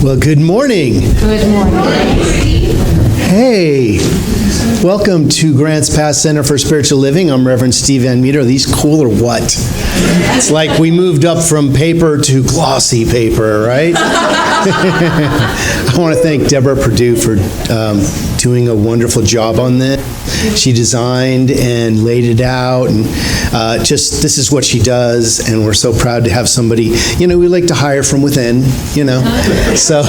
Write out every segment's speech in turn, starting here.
Well, good morning. Good morning. Hey, welcome to Grants Pass Center for Spiritual Living. I'm Reverend Steve Van Meter. Are these cool or what? It's like we moved up from paper to glossy paper, right? I want to thank Deborah Perdue for doing a wonderful job on this. She designed and laid it out, and this is what she does, and we're so proud to have somebody, we like to hire from within, So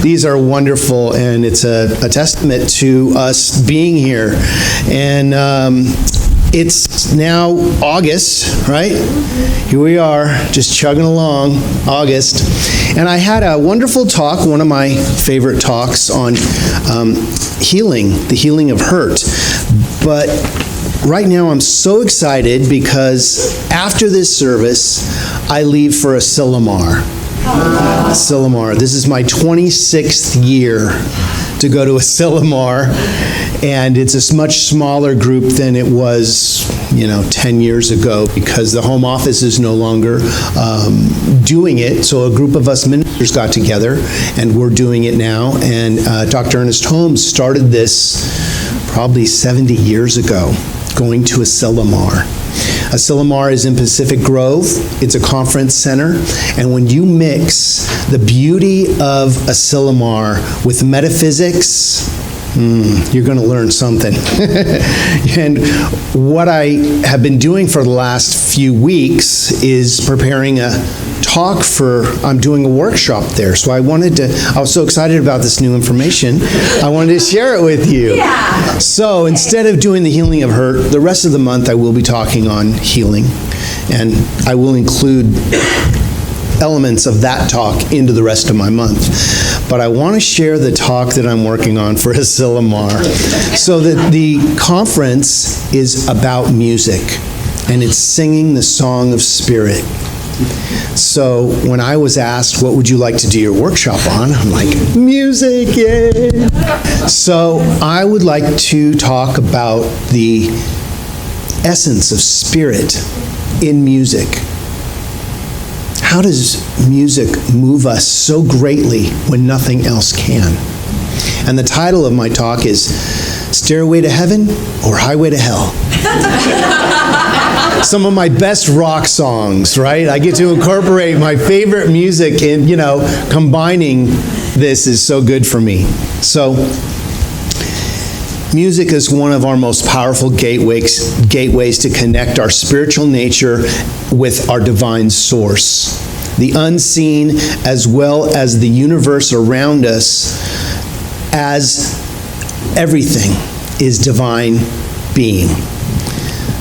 these are wonderful, and it's a testament to us being here. And it's now August, right? Here we are, just chugging along, August. And I had a wonderful talk, one of my favorite talks on healing, the healing of hurt. But right now I'm so excited because after this service, I leave for Asilomar. Asilomar. This is my 26th year to go to Asilomar, and it's a much smaller group than it was, 10 years ago, because the home office is no longer doing it. So a group of us ministers got together, and we're doing it now. And Dr. Ernest Holmes started this probably 70 years ago, going to Asilomar. Asilomar is in Pacific Grove. It's a conference center. And when you mix the beauty of Asilomar with metaphysics, you're going to learn something. And what I have been doing for the last few weeks is preparing a talk I'm doing a workshop there. So I was so excited about this new information, I wanted to share it with you. Yeah. So instead of doing the healing of hurt, the rest of the month I will be talking on healing. And I will include elements of that talk into the rest of my month. But I want to share the talk that I'm working on for Asilomar. So that the conference is about music, and it's singing the song of spirit. So when I was asked, what would you like to do your workshop on? I'm like, music, yeah. So I would like to talk about the essence of spirit in music. How does music move us so greatly when nothing else can? And the title of my talk is Stairway to Heaven or Highway to Hell? Some of my best rock songs, right? I get to incorporate my favorite music in, combining this is so good for me. So, music is one of our most powerful gateways to connect our spiritual nature with our divine source. The unseen as well as the universe around us, as everything is divine being.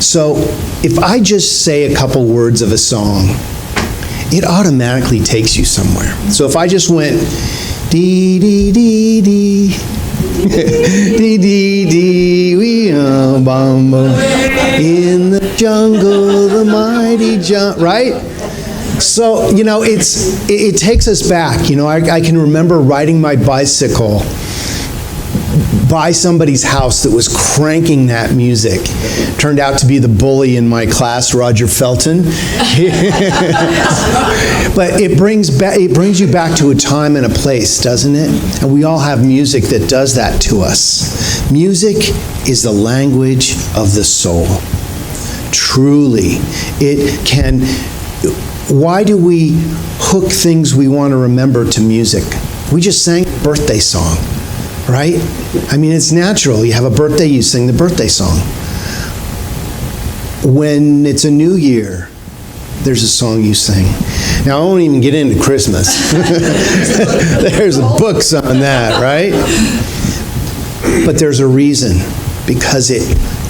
So if I just say a couple words of a song, it automatically takes you somewhere. So if I just went dee dee dee dee dee dee dee we bum bum in the jungle the mighty right? So it takes us back. I can remember riding my bicycle by somebody's house that was cranking that music. Turned out to be the bully in my class, Roger Felton. But it brings you back to a time and a place, doesn't it? And we all have music that does that to us. Music is the language of the soul. Truly, it can. Why do we hook things we want to remember to music? We just sang a birthday song. Right? I mean, it's natural. You have a birthday, you sing the birthday song. When it's a new year, there's a song you sing. Now, I won't even get into Christmas. There's books on that, right? But there's a reason, because it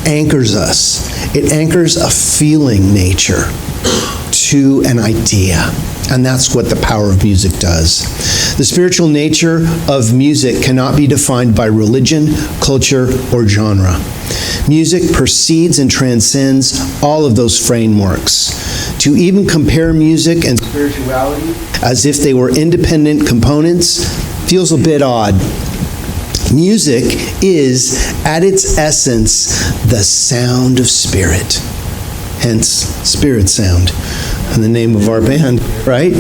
anchors us. It anchors a feeling nature to an idea. And that's what the power of music does. The spiritual nature of music cannot be defined by religion, culture, or genre. Music precedes and transcends all of those frameworks. To even compare music and spirituality as if they were independent components feels a bit odd. Music is, at its essence, the sound of spirit. Hence, Spirit Sound, and the name of our band, right?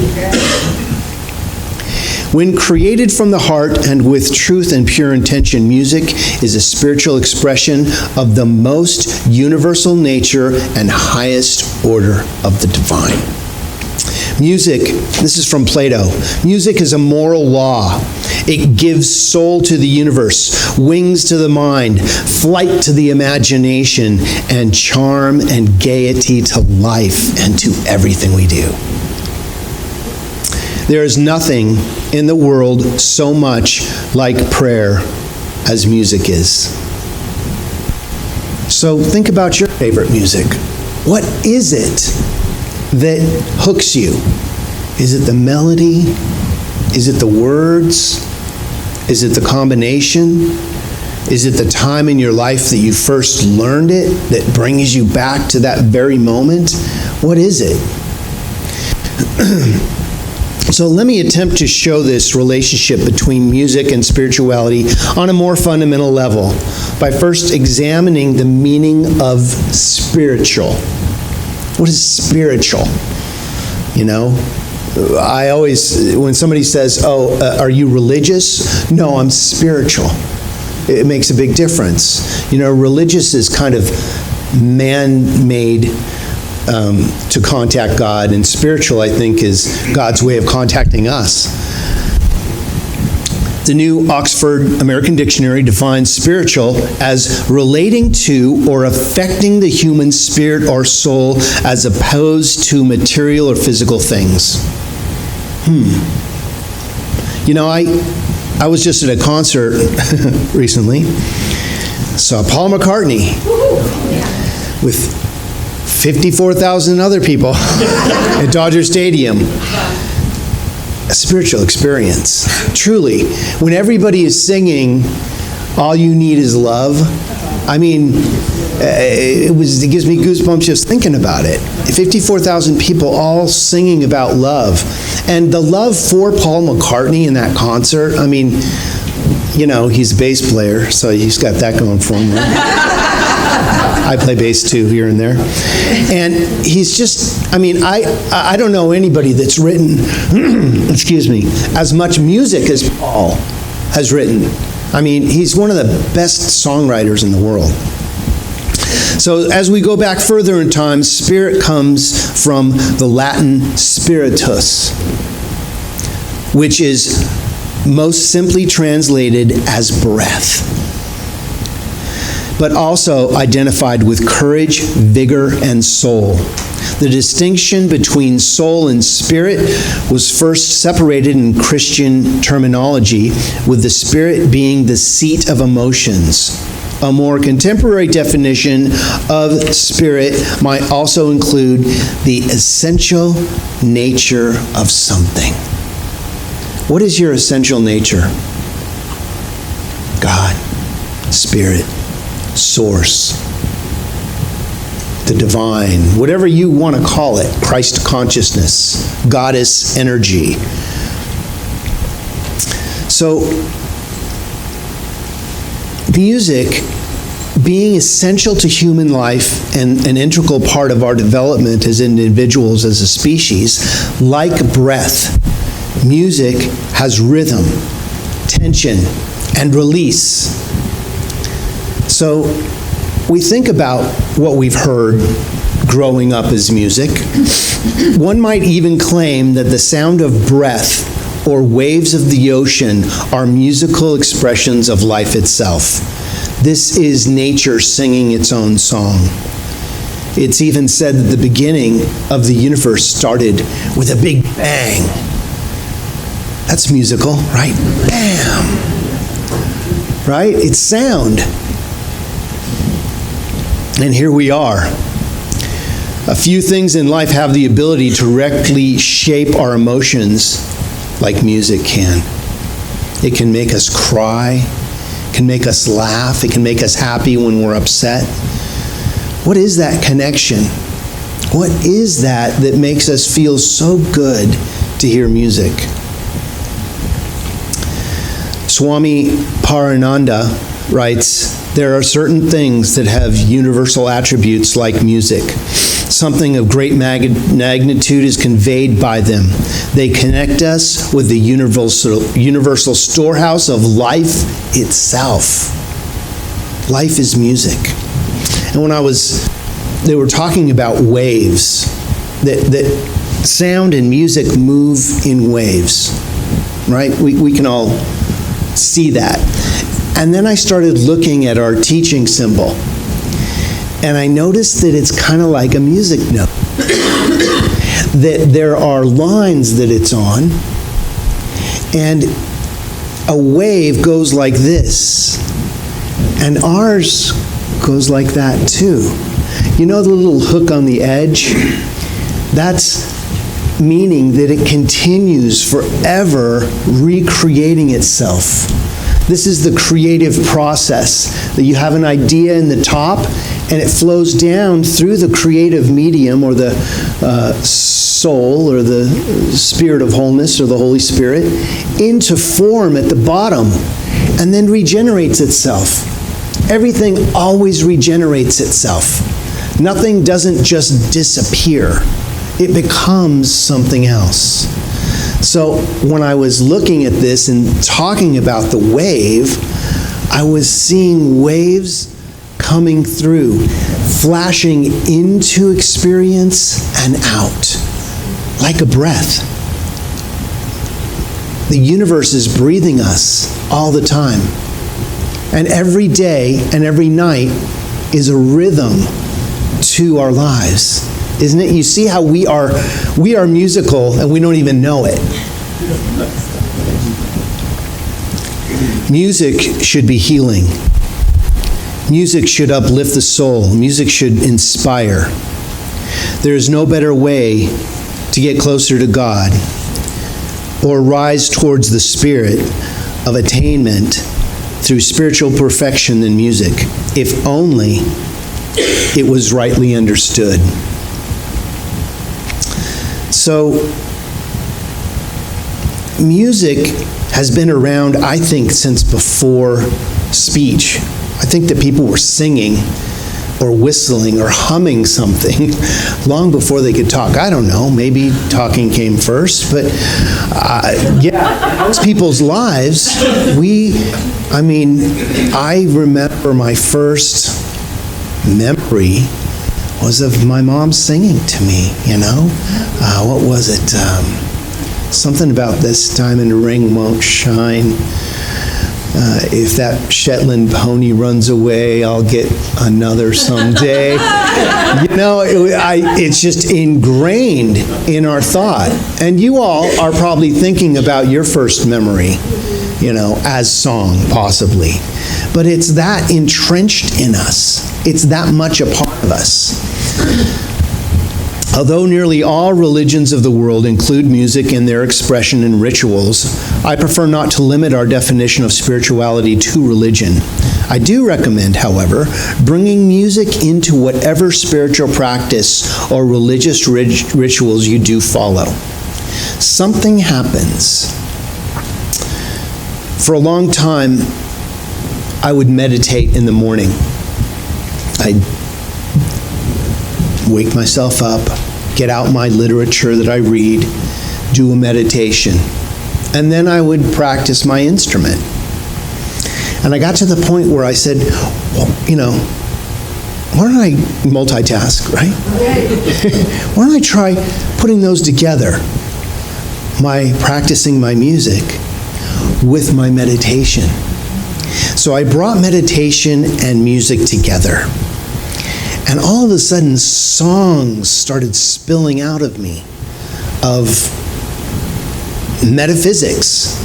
When created from the heart and with truth and pure intention, music is a spiritual expression of the most universal nature and highest order of the divine. Music, this is from Plato. Music is a moral law. It gives soul to the universe, wings to the mind, flight to the imagination, and charm and gaiety to life and to everything we do. There is nothing in the world so much like prayer as music is. So think about your favorite music. What is it that hooks you? Is it the melody? Is it the words? Is it the combination? Is it the time in your life that you first learned it that brings you back to that very moment? What is it? So let me attempt to show this relationship between music and spirituality on a more fundamental level by first examining the meaning of spiritual. What is spiritual? You know, I always, when somebody says, are you religious? No, I'm spiritual. It makes a big difference. You know, religious is kind of man-made to contact God, and spiritual, I think, is God's way of contacting us. The New Oxford American Dictionary defines spiritual as relating to or affecting the human spirit or soul as opposed to material or physical things. You know, I was just at a concert recently. Saw Paul McCartney with 54,000 other people at Dodger Stadium. A spiritual experience, truly. When everybody is singing, "All You Need Is Love," I mean, it gives me goosebumps just thinking about it. 54,000 people all singing about love. And the love for Paul McCartney in that concert, I mean, you know, he's a bass player, so he's got that going for him. I play bass too, here and there. And he's just, I mean, I don't know anybody that's written, excuse me, as much music as Paul has written. I mean, he's one of the best songwriters in the world. So as we go back further in time, spirit comes from the Latin spiritus, which is most simply translated as breath, but also identified with courage, vigor, and soul. The distinction between soul and spirit was first separated in Christian terminology, with the spirit being the seat of emotions. A more contemporary definition of spirit might also include the essential nature of something. What is your essential nature? God, spirit, source, the divine, whatever you want to call it, Christ consciousness, goddess energy. So, music, being essential to human life and an integral part of our development as individuals, as a species, like breath, music has rhythm, tension, and release. So we think about what we've heard growing up as music. One might even claim that the sound of breath or waves of the ocean are musical expressions of life itself. This is nature singing its own song. It's even said that the beginning of the universe started with a big bang. That's musical, right? Bam! Right? It's sound. And here we are. A few things in life have the ability to directly shape our emotions like music can. It can make us cry, it can make us laugh, it can make us happy when we're upset. What is that connection? What is that makes us feel so good to hear music? Swami Parananda writes, there are certain things that have universal attributes like music. Something of great magnitude is conveyed by them. They connect us with the universal storehouse of life itself. Life is music. And when they were talking about waves, that sound and music move in waves, right? We can all see that. And then I started looking at our teaching symbol, and I noticed that it's kind of like a music note. That there are lines that it's on, and a wave goes like this, and ours goes like that too. You know the little hook on the edge? That's meaning that it continues forever recreating itself. This is the creative process, that you have an idea in the top and it flows down through the creative medium, or the soul, or the spirit of wholeness, or the Holy Spirit, into form at the bottom, and then regenerates itself. Everything always regenerates itself. Nothing doesn't just disappear. It becomes something else. So when I was looking at this and talking about the wave, I was seeing waves coming through, flashing into experience and out, like a breath. The universe is breathing us all the time. And every day and every night is a rhythm to our lives. Isn't it? You see how we are musical and we don't even know it. Music should be healing. Music should uplift the soul. Music should inspire. There is no better way to get closer to God or rise towards the spirit of attainment through spiritual perfection than music, if only it was rightly understood. So, music has been around, I think, since before speech. I think that people were singing or whistling or humming something long before they could talk. I don't know, maybe talking came first, but most people's lives, I remember my first memory was of my mom singing to me, what was it? Something about this time and the ring won't shine. If that Shetland pony runs away, I'll get another someday. It's just ingrained in our thought. And you all are probably thinking about your first memory, as song, possibly. But it's that entrenched in us. It's that much a part of us. Although nearly all religions of the world include music in their expression and rituals, I prefer not to limit our definition of spirituality to religion. I do recommend, however, bringing music into whatever spiritual practice or religious rituals you do follow. Something happens. For a long time, I would meditate in the morning. I'd wake myself up, get out my literature that I read, do a meditation, and then I would practice my instrument. And I got to the point where I said, why don't I multitask, right? Why don't I try putting those together? My practicing my music with my meditation. So I brought meditation and music together. And all of a sudden, songs started spilling out of me of metaphysics.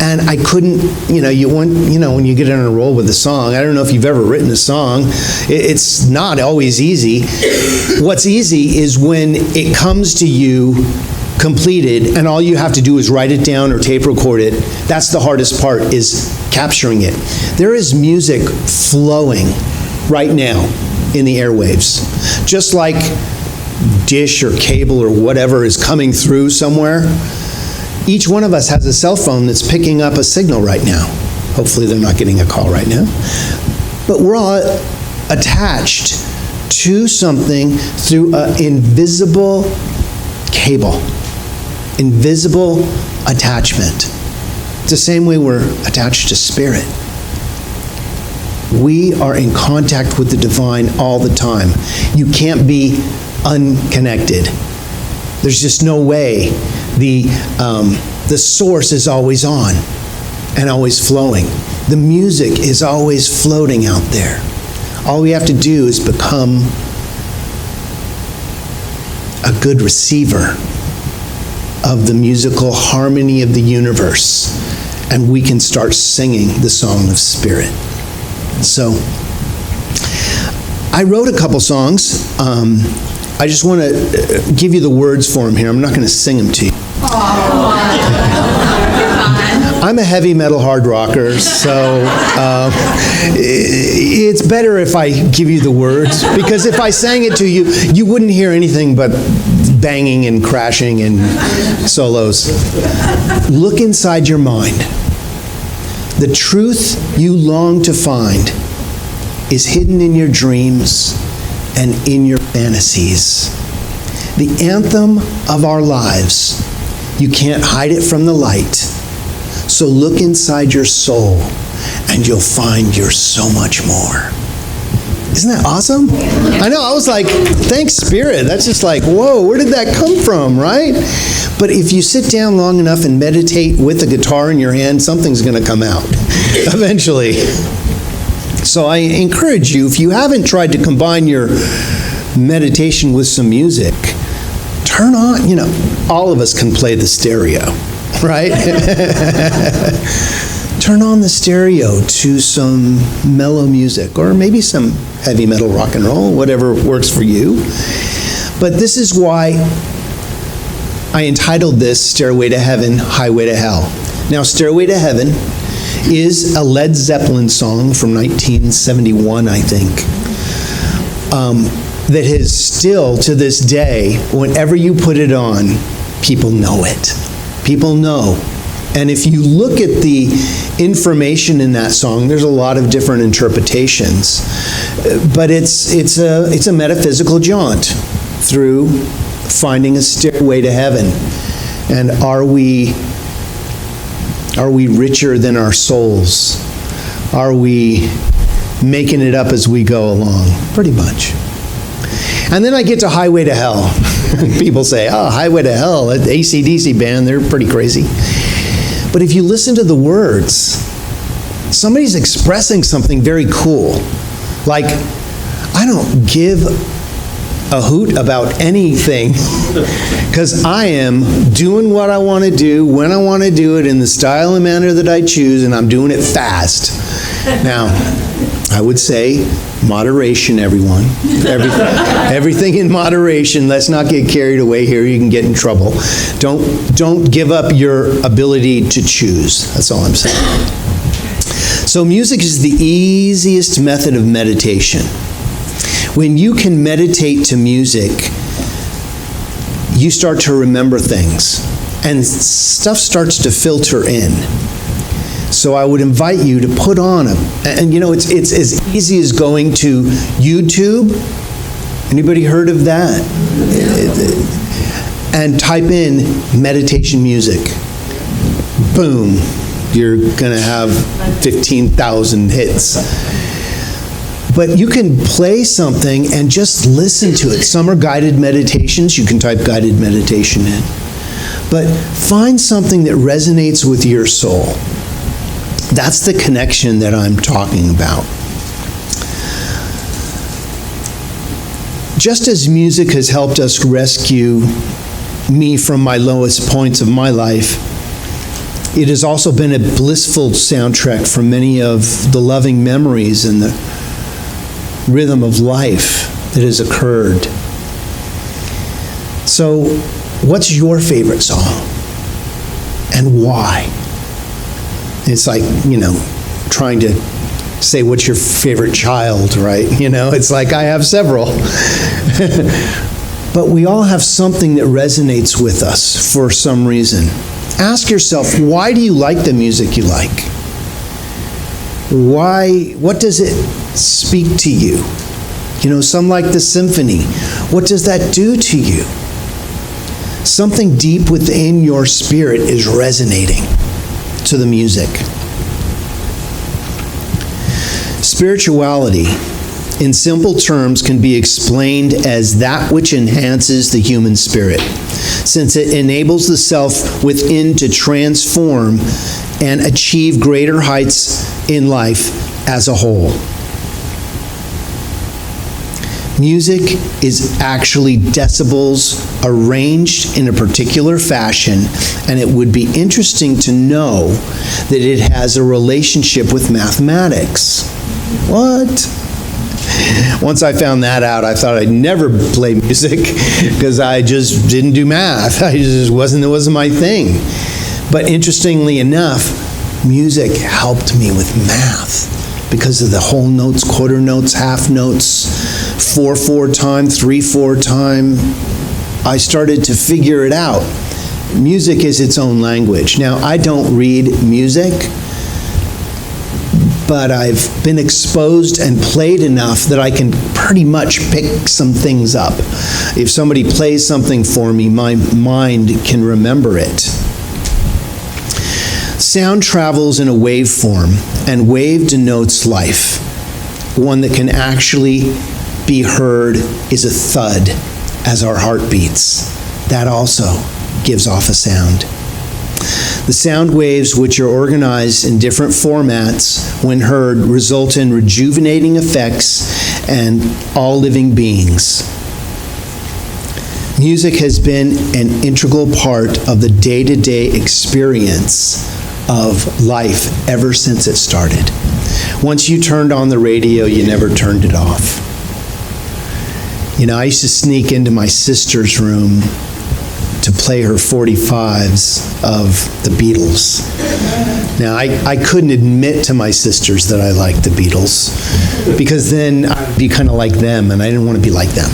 And I couldn't, when you get on a roll with a song, I don't know if you've ever written a song, it's not always easy. What's easy is when it comes to you completed and all you have to do is write it down or tape record it. That's the hardest part, is capturing it. There is music flowing right now in the airwaves. Just like dish or cable or whatever is coming through somewhere, each one of us has a cell phone that's picking up a signal right now. Hopefully they're not getting a call right now. But we're all attached to something through an invisible cable, invisible attachment. It's the same way we're attached to spirit. We are in contact with the divine all the time. You can't be unconnected. There's just no way. The source is always on and always flowing. The music is always floating out there. All we have to do is become a good receiver of the musical harmony of the universe, and we can start singing the song of spirit. So, I wrote a couple songs. I just want to give you the words for them here. I'm not going to sing them to you. I'm a heavy metal hard rocker, so it's better if I give you the words, because if I sang it to you, you wouldn't hear anything but banging and crashing and solos. Look inside your mind. The truth you long to find is hidden in your dreams and in your fantasies. The anthem of our lives. You can't hide it from the light. So look inside your soul and you'll find you're so much more. Isn't that awesome? I know, I was like, thanks, Spirit. That's just like, whoa, where did that come from, right? But if you sit down long enough and meditate with a guitar in your hand, something's going to come out eventually. So I encourage you, if you haven't tried to combine your meditation with some music, turn on, all of us can play the stereo, right? Turn on the stereo to some mellow music, or maybe some heavy metal rock and roll, whatever works for you. But this is why I entitled this Stairway to Heaven, Highway to Hell. Now, Stairway to Heaven is a Led Zeppelin song from 1971, I think, that has still, to this day, whenever you put it on, people know it. People know. And if you look at the information in that song, there's a lot of different interpretations. But it's a metaphysical jaunt through finding a stairway to heaven. And are we richer than our souls? Are we making it up as we go along? Pretty much. And then I get to Highway to Hell. People say, oh, Highway to Hell, that AC/DC band, they're pretty crazy. But if you listen to the words, somebody's expressing something very cool. Like, I don't give a hoot about anything because I am doing what I want to do, when I want to do it, in the style and manner that I choose, and I'm doing it fast. Now, I would say moderation, everyone. Everything in moderation. Let's not get carried away here. You can get in trouble. Don't give up your ability to choose. That's all I'm saying. So music is the easiest method of meditation. When you can meditate to music, you start to remember things, and stuff starts to filter in. So I would invite you to put on it's as easy as going to YouTube. Anybody heard of that? And type in meditation music. Boom. You're going to have 15,000 hits. But you can play something and just listen to it. Some are guided meditations. You can type guided meditation in. But find something that resonates with your soul. That's the connection that I'm talking about. Just as music has helped us rescue me from my lowest points of my life, it has also been a blissful soundtrack for many of the loving memories and the rhythm of life that has occurred. So, what's your favorite song? And why? It's like, trying to say what's your favorite child, right? It's like I have several. But we all have something that resonates with us for some reason. Ask yourself, why do you like the music you like? Why? What does it speak to you? Some like the symphony. What does that do to you? Something deep within your spirit is resonating to the music. Spirituality, in simple terms, can be explained as that which enhances the human spirit, since it enables the self within to transform and achieve greater heights in life as a whole. Music is actually decibels arranged in a particular fashion, and it would be interesting to know that it has a relationship with mathematics. What? Once I found that out, I thought I'd never play music because I just didn't do math. It wasn't my thing. But interestingly enough, music helped me with math because of the whole notes, quarter notes, half notes, 4/4 time, 3/4 time. I started to figure it out. Music is its own language. Now, I don't read music, but I've been exposed and played enough that I can pretty much pick some things up. If somebody plays something for me, my mind can remember it. Sound travels in a waveform, and wave denotes life. One that can actually be heard is a thud as our heart beats. That also gives off a sound. The sound waves, which are organized in different formats, when heard, result in rejuvenating effects and all living beings. Music has been an integral part of the day-to-day experience of life ever since it started. Once you turned on the radio, you never turned it off. I used to sneak into my sister's room to play her 45s of the Beatles. Now, I couldn't admit to my sisters that I liked the Beatles, because then I'd be kind of like them, and I didn't want to be like them.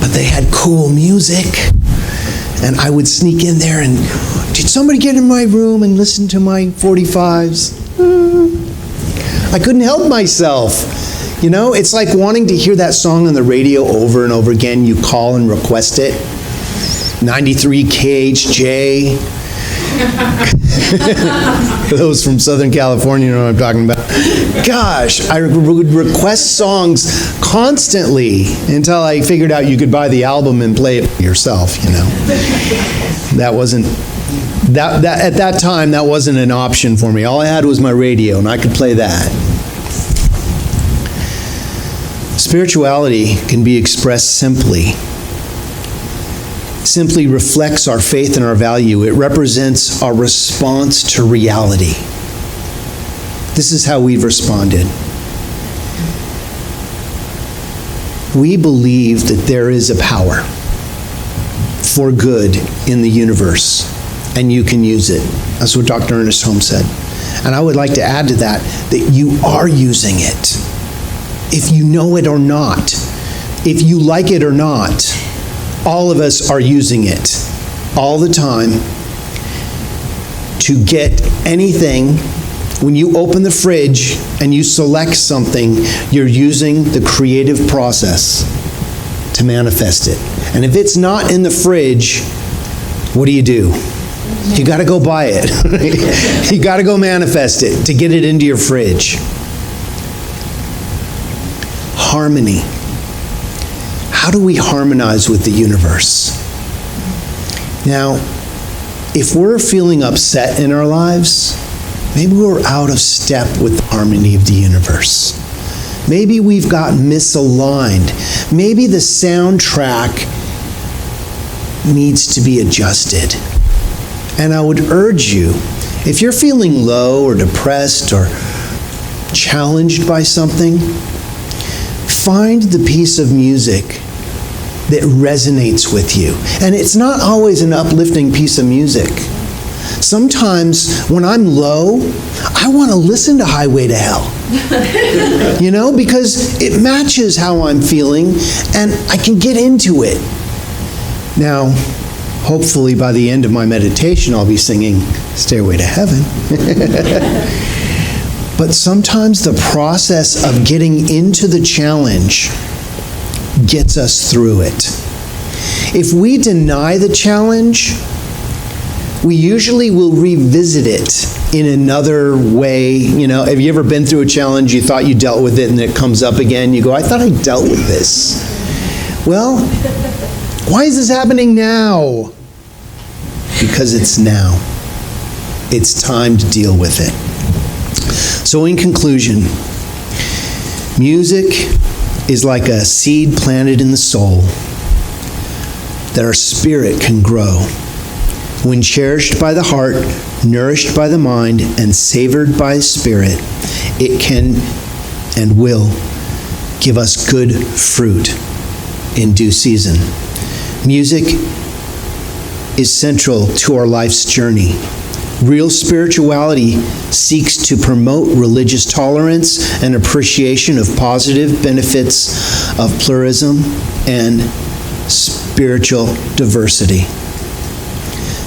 But they had cool music, and I would sneak in there and, did somebody get in my room and listen to my 45s? I couldn't help myself. It's like wanting to hear that song on the radio over and over again. You call and request it. 93 KHJ. Those from Southern California know what I'm talking about. Gosh, I would request songs constantly until I figured out you could buy the album and play it yourself, That wasn't, at that time, that wasn't an option for me. All I had was my radio, and I could play that. Spirituality can be expressed simply reflects our faith and our value. It represents our response to reality. This is how we've responded. We believe that there is a power for good in the universe, and you can use it. That's what Dr. Ernest Holmes said. And I would like to add to that you are using it. If you know it or not, if you like it or not, all of us are using it all the time to get anything. When you open the fridge and you select something, you're using the creative process to manifest it. And if it's not in the fridge, what do? You got to go buy it. You got to go manifest it to get it into your fridge. Harmony. How do we harmonize with the universe? Now, if we're feeling upset in our lives, maybe we're out of step with the harmony of the universe. Maybe we've got misaligned. Maybe the soundtrack needs to be adjusted. And I would urge you, if you're feeling low or depressed or challenged by something, find the piece of music that resonates with you. And it's not always an uplifting piece of music. Sometimes when I'm low, I want to listen to Highway to Hell. Because it matches how I'm feeling and I can get into it. Now, hopefully by the end of my meditation, I'll be singing Stairway to Heaven. But sometimes the process of getting into the challenge gets us through it. If we deny the challenge, we usually will revisit it in another way. You know, have you ever been through a challenge, you thought you dealt with it, and it comes up again, you go, I thought I dealt with this. Well, why is this happening now? Because it's now. It's time to deal with it. So in conclusion, music is like a seed planted in the soul that our spirit can grow. When cherished by the heart, nourished by the mind, and savored by the spirit, it can and will give us good fruit in due season. Music is central to our life's journey. Real spirituality seeks to promote religious tolerance and appreciation of positive benefits of pluralism and spiritual diversity.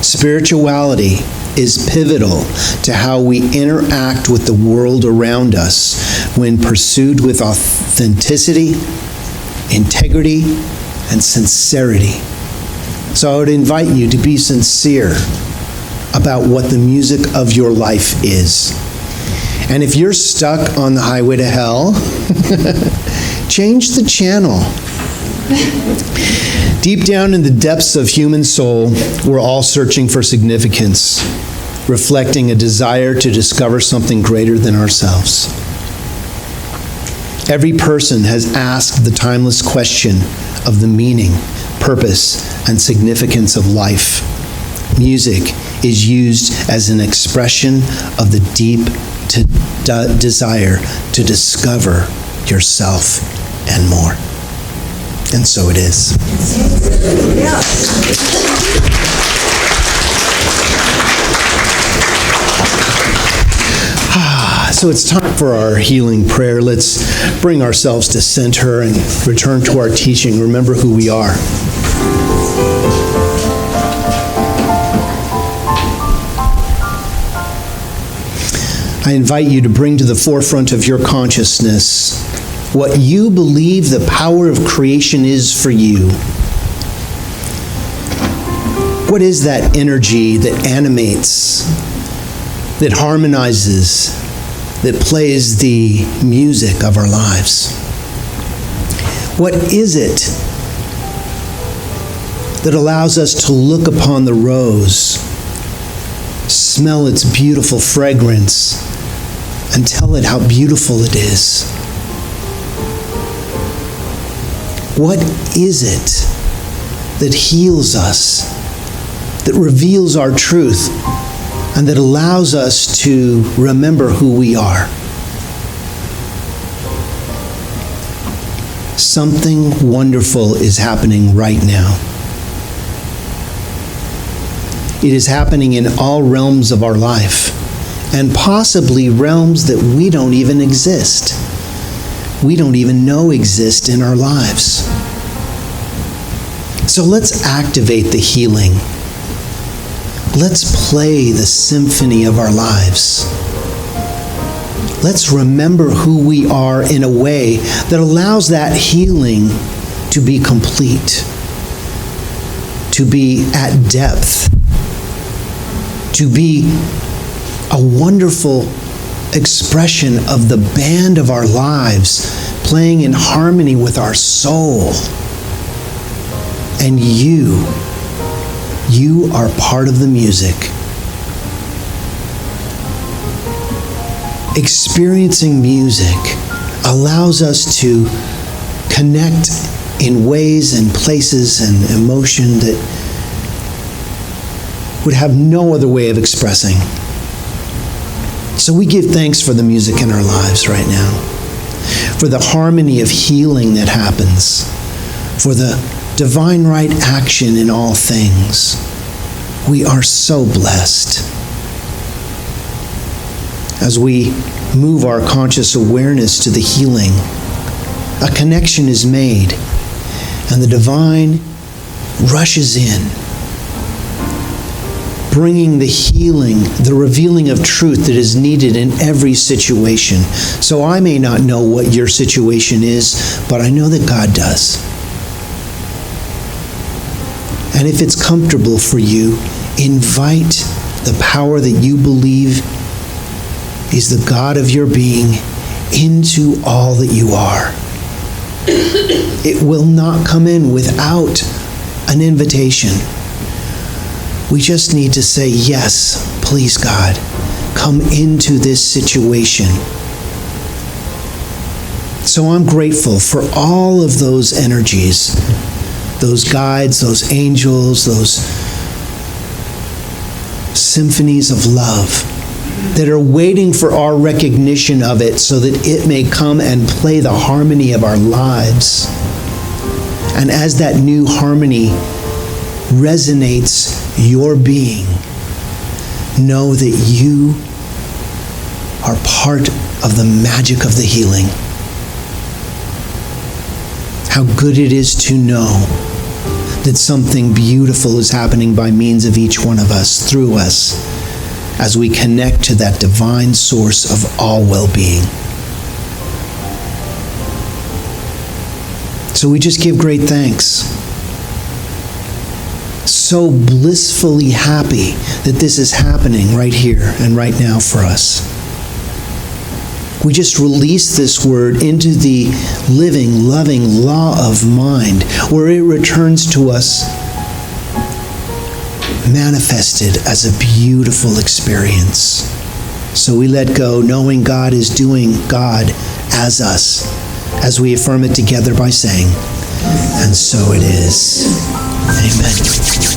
Spirituality is pivotal to how we interact with the world around us when pursued with authenticity, integrity, and sincerity. So I would invite you to be sincere about what the music of your life is. And if you're stuck on the highway to hell, change the channel. Deep down in the depths of human soul, we're all searching for significance, reflecting a desire to discover something greater than ourselves. Every person has asked the timeless question of the meaning, purpose, and significance of life. Music is used as an expression of the deep desire to discover yourself and more. And so it is. Yeah. So it's time for our healing prayer. Let's bring ourselves to center and return to our teaching. Remember who we are. I invite you to bring to the forefront of your consciousness what you believe the power of creation is for you. What is that energy that animates, that harmonizes, that plays the music of our lives? What is it that allows us to look upon the rose, smell its beautiful fragrance, and tell it how beautiful it is? What is it that heals us, that reveals our truth, and that allows us to remember who we are? Something wonderful is happening right now. It is happening in all realms of our life, and possibly realms that we don't even exist. We don't even know exist in our lives. So let's activate the healing. Let's play the symphony of our lives. Let's remember who we are in a way that allows that healing to be complete, to be at depth, to be a wonderful expression of the band of our lives playing in harmony with our soul. And you are part of the music. Experiencing music allows us to connect in ways and places and emotion that would have no other way of expressing. So we give thanks for the music in our lives right now, for the harmony of healing that happens, for the divine right action in all things. We are so blessed. As we move our conscious awareness to the healing, a connection is made, and the divine rushes in, bringing the healing, the revealing of truth that is needed in every situation. So I may not know what your situation is, but I know that God does. And if it's comfortable for you, invite the power that you believe is the God of your being into all that you are. It will not come in without an invitation. We just need to say, yes, please God, come into this situation. So I'm grateful for all of those energies, those guides, those angels, those symphonies of love that are waiting for our recognition of it so that it may come and play the harmony of our lives. And as that new harmony resonates your being, know that you are part of the magic of the healing. How good it is to know that something beautiful is happening by means of each one of us, through us, as we connect to that divine source of all well-being. So we just give great thanks. So blissfully happy that this is happening right here and right now for us. We just release this word into the living, loving law of mind, where it returns to us manifested as a beautiful experience. So we let go, knowing God is doing God as us, as we affirm it together by saying, and so it is. Amen.